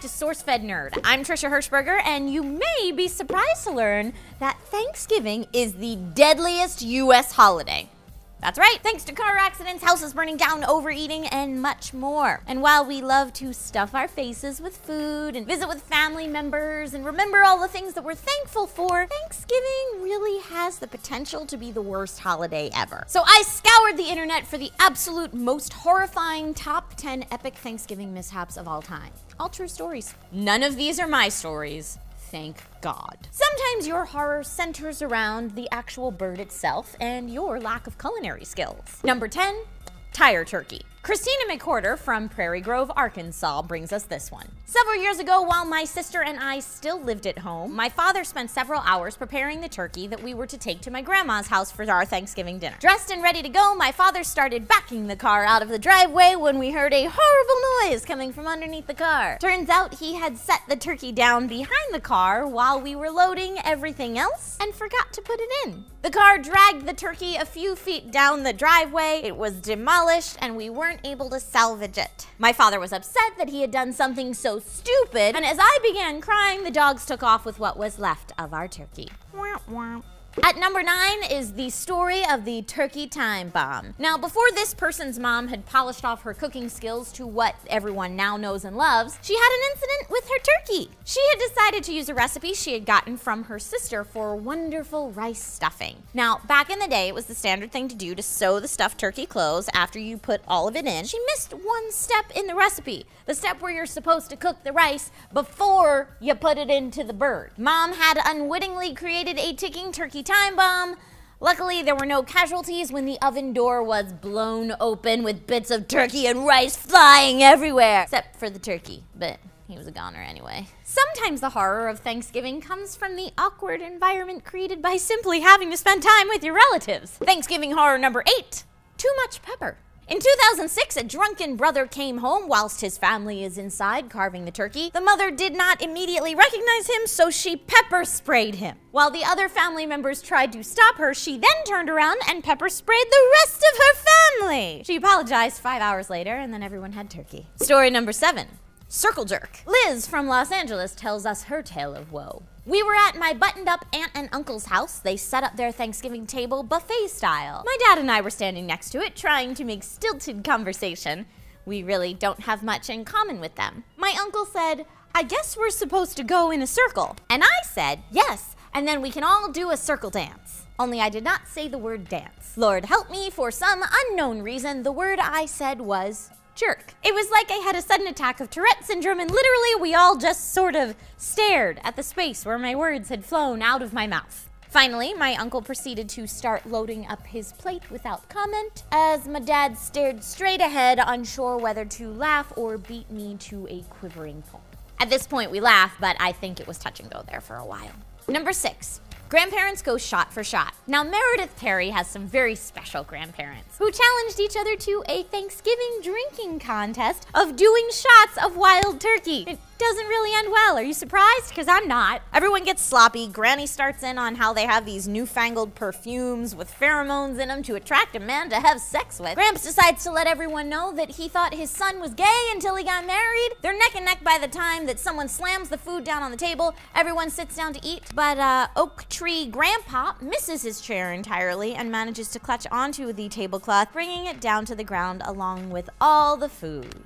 to SourceFed Nerd. I'm Trisha Hirschberger, and you may be surprised to learn that Thanksgiving is the deadliest U.S. holiday. That's right, thanks to car accidents, houses burning down, overeating, and much more. And while we love to stuff our faces with food and visit with family members and remember all the things that we're thankful for, Thanksgiving really has the potential to be the worst holiday ever. So I scoured the internet for the absolute most horrifying top 10 epic Thanksgiving mishaps of all time. All true stories. None of these are my stories. Thank God. Sometimes your horror centers around the actual bird itself and your lack of culinary skills. Number 10, tire turkey. Christina McHorter from Prairie Grove, Arkansas brings us this one. Several years ago, while my sister and I still lived at home, my father spent several hours preparing the turkey that we were to take to my grandma's house for our Thanksgiving dinner. Dressed and ready to go, my father started backing the car out of the driveway when we heard a horrible noise coming from underneath the car. Turns out he had set the turkey down behind the car while we were loading everything else and forgot to put it in. The car dragged the turkey a few feet down the driveway, it was demolished, and we weren't able to salvage it. My father was upset that he had done something so stupid, and as I began crying, the dogs took off with what was left of our turkey. Wah, wah. At number 9 is the story of the turkey time bomb. Now, before this person's mom had polished off her cooking skills to what everyone now knows and loves, she had an incident with her turkey. She had decided to use a recipe she had gotten from her sister for wonderful rice stuffing. Now, back in the day, it was the standard thing to do to sew the stuffed turkey close after you put all of it in. She missed one step in the recipe, the step where you're supposed to cook the rice before you put it into the bird. Mom had unwittingly created a ticking turkey time bomb. Luckily, there were no casualties when the oven door was blown open with bits of turkey and rice flying everywhere. Except for the turkey, but he was a goner anyway. Sometimes the horror of Thanksgiving comes from the awkward environment created by simply having to spend time with your relatives. Thanksgiving horror number 8, too much pepper. In 2006, a drunken brother came home whilst his family is inside carving the turkey. The mother did not immediately recognize him, so she pepper sprayed him. While the other family members tried to stop her, she then turned around and pepper sprayed the rest of her family. She apologized 5 hours later, and then everyone had turkey. Story number 7, circle jerk. Liz from Los Angeles tells us her tale of woe. We were at my buttoned-up aunt and uncle's house. They set up their Thanksgiving table buffet style. My dad and I were standing next to it, trying to make stilted conversation. We really don't have much in common with them. My uncle said, "I guess we're supposed to go in a circle." And I said, "Yes, and then we can all do a circle dance." Only I did not say the word dance. Lord help me, for some unknown reason, the word I said was jerk. It was like I had a sudden attack of Tourette syndrome, and literally we all just sort of stared at the space where my words had flown out of my mouth. Finally, my uncle proceeded to start loading up his plate without comment, as my dad stared straight ahead, unsure whether to laugh or beat me to a quivering pulp. At this point we laughed, but I think it was touch and go there for a while. Number 6. Grandparents go shot for shot. Now, Meredith Perry has some very special grandparents who challenged each other to a Thanksgiving drinking contest of doing shots of wild turkey. It doesn't really end well. Are you surprised? Because I'm not. Everyone gets sloppy. Granny starts in on how they have these newfangled perfumes with pheromones in them to attract a man to have sex with. Gramps decides to let everyone know that he thought his son was gay until he got married. They're neck and neck by the time that someone slams the food down on the table. Everyone sits down to eat, but Oak Tree Grandpa misses his chair entirely and manages to clutch onto the tablecloth, bringing it down to the ground along with all the food.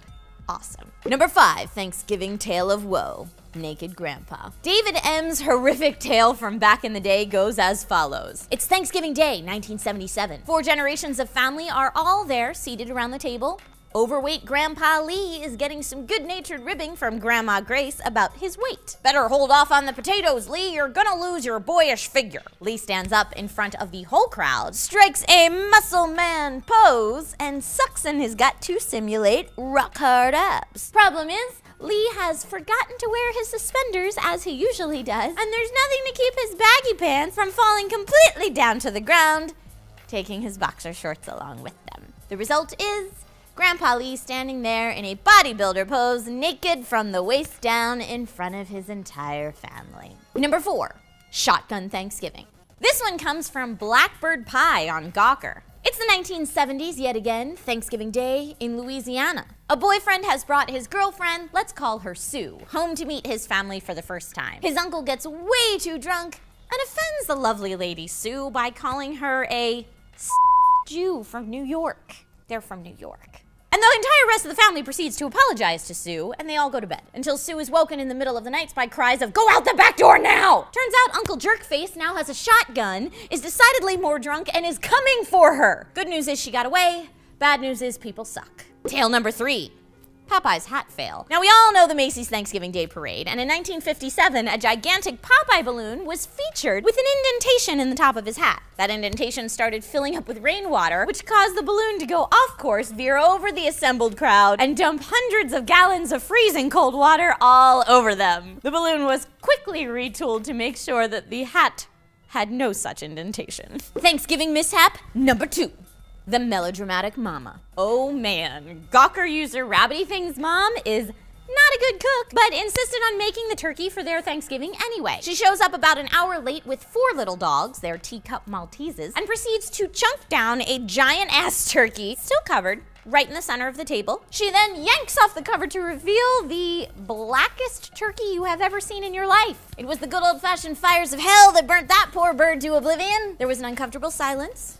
Awesome. Number 5, Thanksgiving tale of woe. Naked Grandpa. David M's horrific tale from back in the day goes as follows. It's Thanksgiving Day, 1977. 4 generations of family are all there, seated around the table. Overweight Grandpa Lee is getting some good-natured ribbing from Grandma Grace about his weight. "Better hold off on the potatoes, Lee. You're gonna lose your boyish figure." Lee stands up in front of the whole crowd, strikes a muscle man pose, and sucks in his gut to simulate rock-hard abs. Problem is, Lee has forgotten to wear his suspenders as he usually does, and there's nothing to keep his baggy pants from falling completely down to the ground, taking his boxer shorts along with them. The result is Grandpa Lee standing there in a bodybuilder pose, naked from the waist down in front of his entire family. Number 4, shotgun Thanksgiving. This one comes from Blackbird Pie on Gawker. It's the 1970s yet again, Thanksgiving Day in Louisiana. A boyfriend has brought his girlfriend, let's call her Sue, home to meet his family for the first time. His uncle gets way too drunk and offends the lovely lady Sue by calling her a Jew from New York. They're from New York. And the entire rest of the family proceeds to apologize to Sue, and they all go to bed. Until Sue is woken in the middle of the night by cries of, "Go out the back door now!" Turns out Uncle Jerkface now has a shotgun, is decidedly more drunk, and is coming for her. Good news is she got away. Bad news is people suck. Tale number 3. Popeye's hat fail. Now, we all know the Macy's Thanksgiving Day Parade, and in 1957, a gigantic Popeye balloon was featured with an indentation in the top of his hat. That indentation started filling up with rainwater, which caused the balloon to go off course, veer over the assembled crowd, and dump hundreds of gallons of freezing cold water all over them. The balloon was quickly retooled to make sure that the hat had no such indentation. Thanksgiving mishap number 2. The melodramatic mama. Oh man, Gawker user Rabbity Thing's mom is not a good cook, but insisted on making the turkey for their Thanksgiving anyway. She shows up about an hour late with 4 little dogs, their teacup Malteses, and proceeds to chunk down a giant-ass turkey, still covered, right in the center of the table. She then yanks off the cover to reveal the blackest turkey you have ever seen in your life. It was the good old-fashioned fires of hell that burnt that poor bird to oblivion. There was an uncomfortable silence,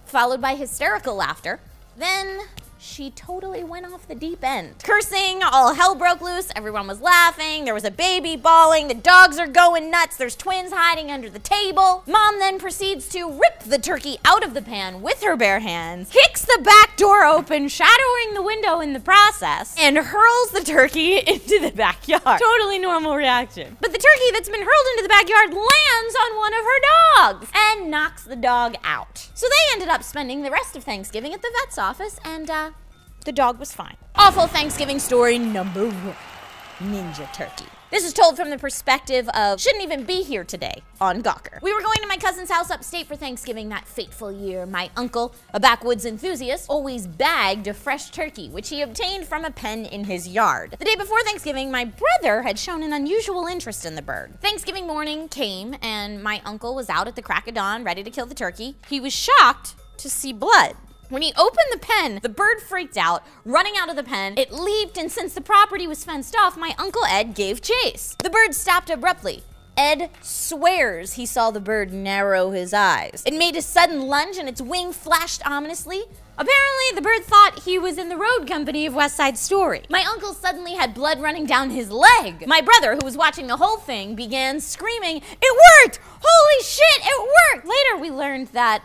followed by hysterical laughter. Then she totally went off the deep end. Cursing, all hell broke loose, everyone was laughing, there was a baby bawling, the dogs are going nuts, there's twins hiding under the table. Mom then proceeds to rip the turkey out of the pan with her bare hands, kicks the back door open, shattering the window in the process, and hurls the turkey into the backyard. Totally normal reaction. But the turkey that's been hurled into the backyard lands on one of her dogs and knocks the dog out. So they ended up spending the rest of Thanksgiving at the vet's office, and the dog was fine. Awful Thanksgiving story number 1. Ninja turkey. This is told from the perspective of shouldn't even be here today on Gawker. We were going to my cousin's house upstate for Thanksgiving that fateful year. My uncle, a backwoods enthusiast, always bagged a fresh turkey, which he obtained from a pen in his yard. The day before Thanksgiving, my brother had shown an unusual interest in the bird. Thanksgiving morning came, and my uncle was out at the crack of dawn, ready to kill the turkey. He was shocked to see blood. When he opened the pen, the bird freaked out, running out of the pen. It leaped, and since the property was fenced off, my Uncle Ed gave chase. The bird stopped abruptly. Ed swears he saw the bird narrow his eyes. It made a sudden lunge, and its wing flashed ominously. Apparently, the bird thought he was in the road company of West Side Story. My uncle suddenly had blood running down his leg. My brother, who was watching the whole thing, began screaming, "It worked! Holy shit, it worked!" Later, we learned that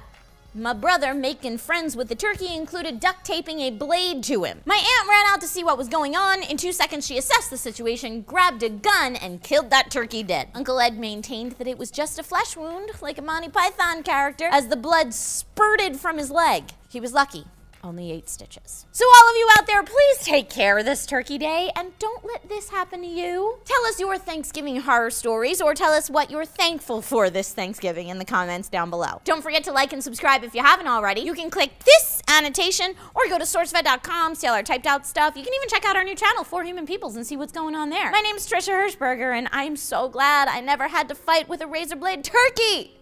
my brother, making friends with the turkey, included duct taping a blade to him. My aunt ran out to see what was going on. In 2 seconds, she assessed the situation, grabbed a gun, and killed that turkey dead. Uncle Ed maintained that it was just a flesh wound, like a Monty Python character, as the blood spurted from his leg. He was lucky. Only 8 stitches. So all of you out there, please take care this turkey day, and don't let this happen to you. Tell us your Thanksgiving horror stories, or tell us what you're thankful for this Thanksgiving in the comments down below. Don't forget to like and subscribe if you haven't already. You can click this annotation, or go to SourceFed.com, see all our typed out stuff. You can even check out our new channel, 4 Human Peoples, and see what's going on there. My name's Trisha Hirschberger, and I'm so glad I never had to fight with a razor blade turkey.